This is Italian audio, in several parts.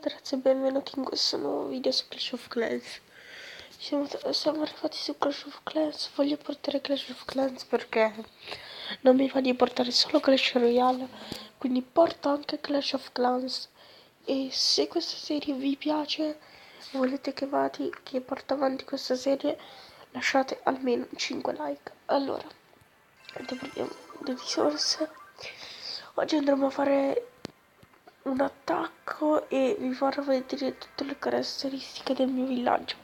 ragazzi e benvenuti in questo nuovo video su Clash of Clans. Siamo arrivati su Clash of Clans. Voglio portare Clash of Clans perché non mi va di portare solo Clash Royale, quindi porto anche Clash of Clans. E se questa serie vi piace, volete che porto avanti questa serie, lasciate almeno 5 like. Allora, prendiamo le risorse. Oggi andremo a fare un attacco e vi farò vedere tutte le caratteristiche del mio villaggio.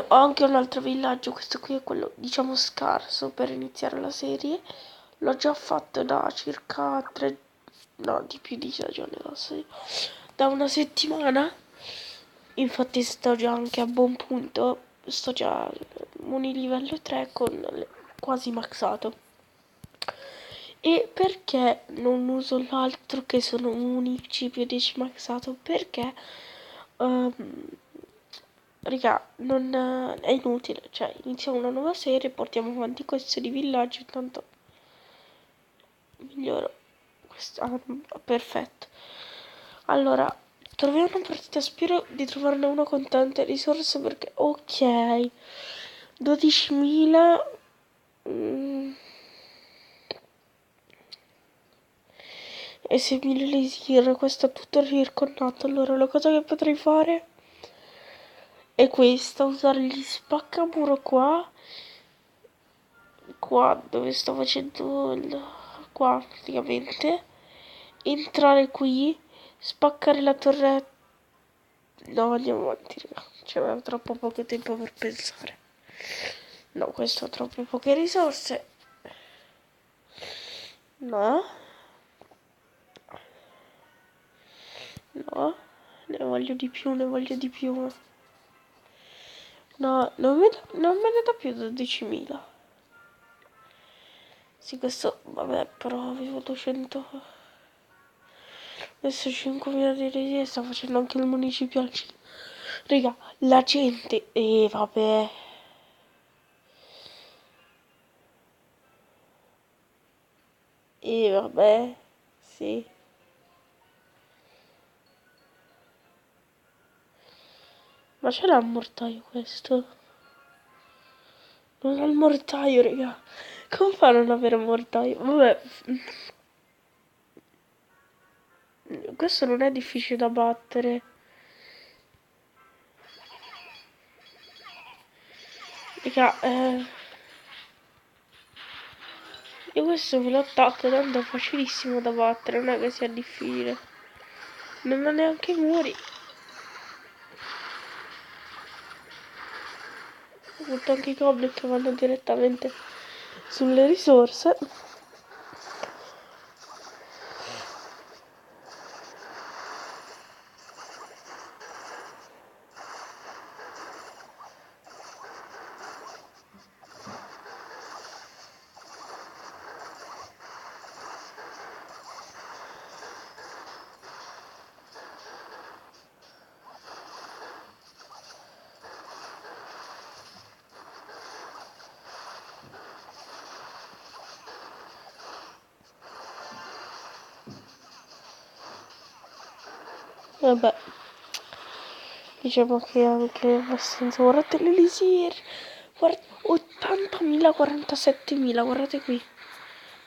Ho anche un altro villaggio, questo qui è quello diciamo scarso per iniziare la serie. L'ho già fatto da circa di più di 6 giorni, da una settimana. Infatti sto già anche a buon punto, sto già livello 3 con quasi maxato. E perché non uso l'altro che sono unici più 10 maxato? Perché raga, non è inutile, cioè iniziamo una nuova serie, portiamo avanti questo di villaggio, intanto miglioro questo, perfetto. Allora, troviamo una partita, spero di trovarne una con tante risorse perché ok, 12.000 e 6.000 lisir, questo è tutto circondato. Allora la cosa che potrei fare è questa, usare gli spaccamuro qua dove sto facendo qua praticamente, entrare qui, spaccare la torretta. No, andiamo avanti, raga, c'è troppo poco tempo per pensare. No, questo ha troppe poche risorse. No, no, ne voglio di più, ne voglio di più. No, non me ne dà più 12.000. Sì, questo, vabbè, però avevo 200. Adesso 5.000 di residui, sta facendo anche il municipio al cinema. Raga, la gente, vabbè. Vabbè, sì. Ma ce l'ha il mortaio questo? Non ha il mortaio, raga. Come fa a non avere un mortaio? Vabbè. Questo non è difficile da battere. Raga, io questo me lo attacco, tanto è facilissimo da battere, non è che sia difficile. Non ha neanche i muri. Butto anche i goblin che vanno direttamente sulle risorse. Vabbè, diciamo che anche abbastanza. Guardate l'elisir, guarda, 80.000, 47.000, guardate qui,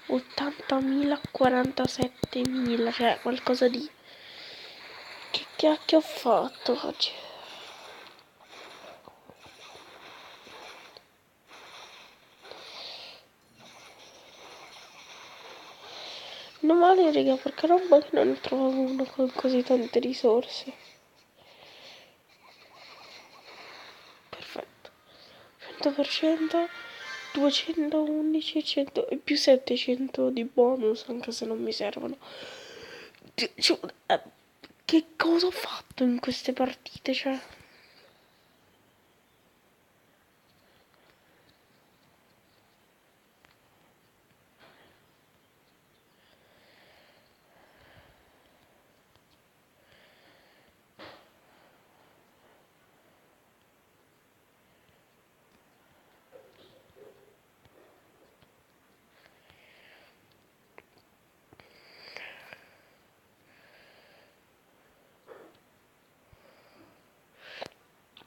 80.000, 47.000, cioè qualcosa di... Che cacchio ho fatto oggi? Non male, raga, perché roba che non ne trovavo uno con così tante risorse. Perfetto. 100%, 211, 100 e più 700 di bonus, anche se non mi servono. Cioè, che cosa ho fatto in queste partite, cioè?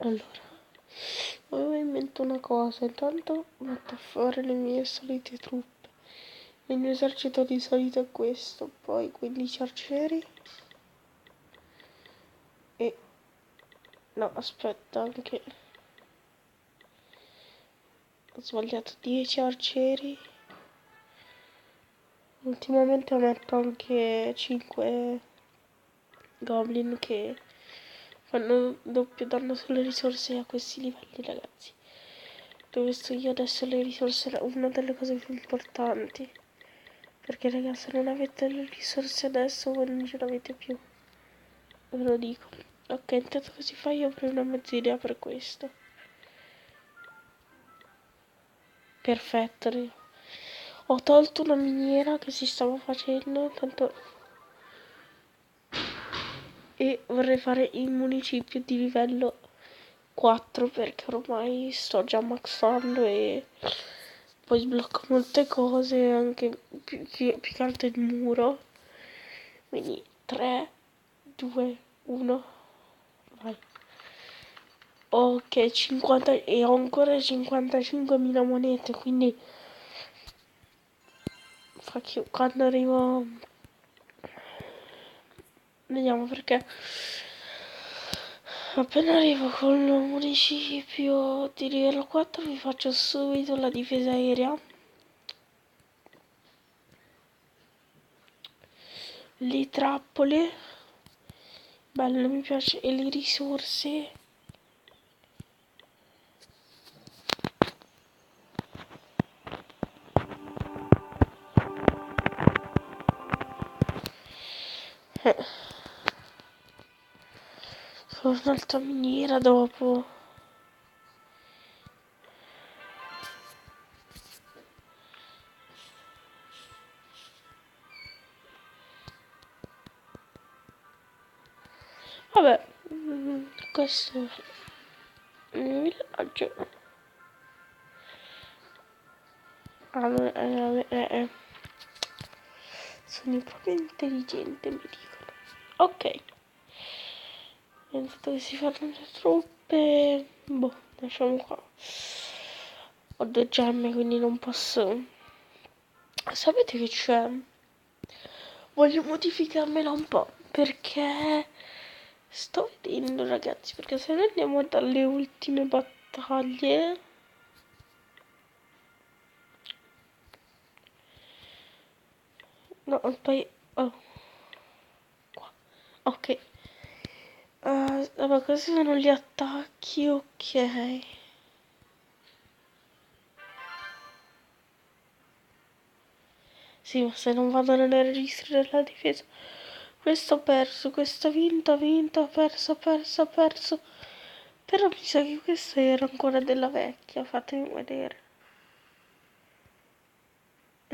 Allora, avevo in mente una cosa, intanto metto a fare le mie solite truppe. Il mio esercito di solito è questo, poi 15 arcieri e... no, aspetta, anche... ho sbagliato, 10 arcieri. Ultimamente metto anche 5 goblin che fanno doppio danno sulle risorse a questi livelli, ragazzi. Dove sto io adesso le risorse è una delle cose più importanti. Perché ragazzi, se non avete le risorse adesso voi non ce l'avete più. Ve lo dico. Ok, intanto così fa io avrei una mezza idea per questo. Perfetto. Ho tolto una miniera che si stava facendo, tanto... e vorrei fare il municipio di livello 4 perché ormai sto già maxando e poi sblocco molte cose, anche più che altro il muro. Quindi 3, 2, 1, vai. Ok, 50 e ho ancora 55.000 monete, quindi quando arrivo... Vediamo perché appena arrivo con il municipio di livello 4 vi faccio subito la difesa aerea. Le trappole, bello, mi piace, e le risorse. Sono un'altra miniera dopo. Vabbè, questo è il mio villaggio. Sono proprio intelligente, mi dicono. Ok. Intanto che si fanno le truppe. Boh, lasciamo qua. Ho 2 gemme, quindi non posso. Sapete che c'è? Voglio modificarmela un po'. Perché sto vedendo, ragazzi. Perché se noi andiamo dalle ultime battaglie. No, poi... oh. Qua. Ok. Vabbè, questi sono gli attacchi, ok. Sì, ma se non vado nelle registri della difesa. Questo ho perso, questo ho vinto, ho perso. Però mi sa che questa era ancora della vecchia, fatemi vedere.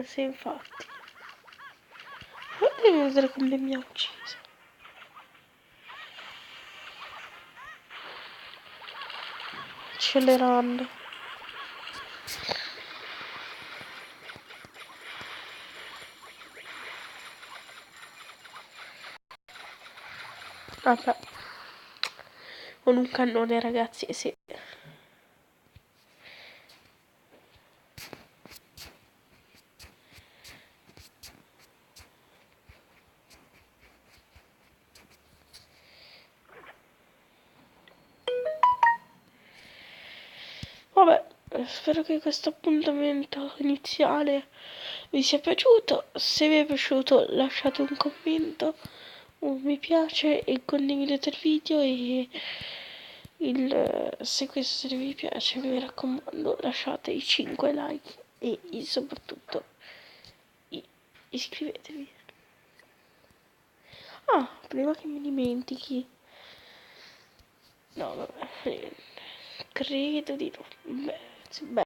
Sì, infatti. Fatemi vedere come mi ha ucciso. Accelerando. Vabbè. Con un cannone, ragazzi, sì. Vabbè, spero che questo appuntamento iniziale vi sia piaciuto. Se vi è piaciuto lasciate un commento, un mi piace e condividete il video e se questo vi piace mi raccomando lasciate i 5 like e soprattutto iscrivetevi. Ah, prima che mi dimentichi. No, vabbè, credo di no. Beh,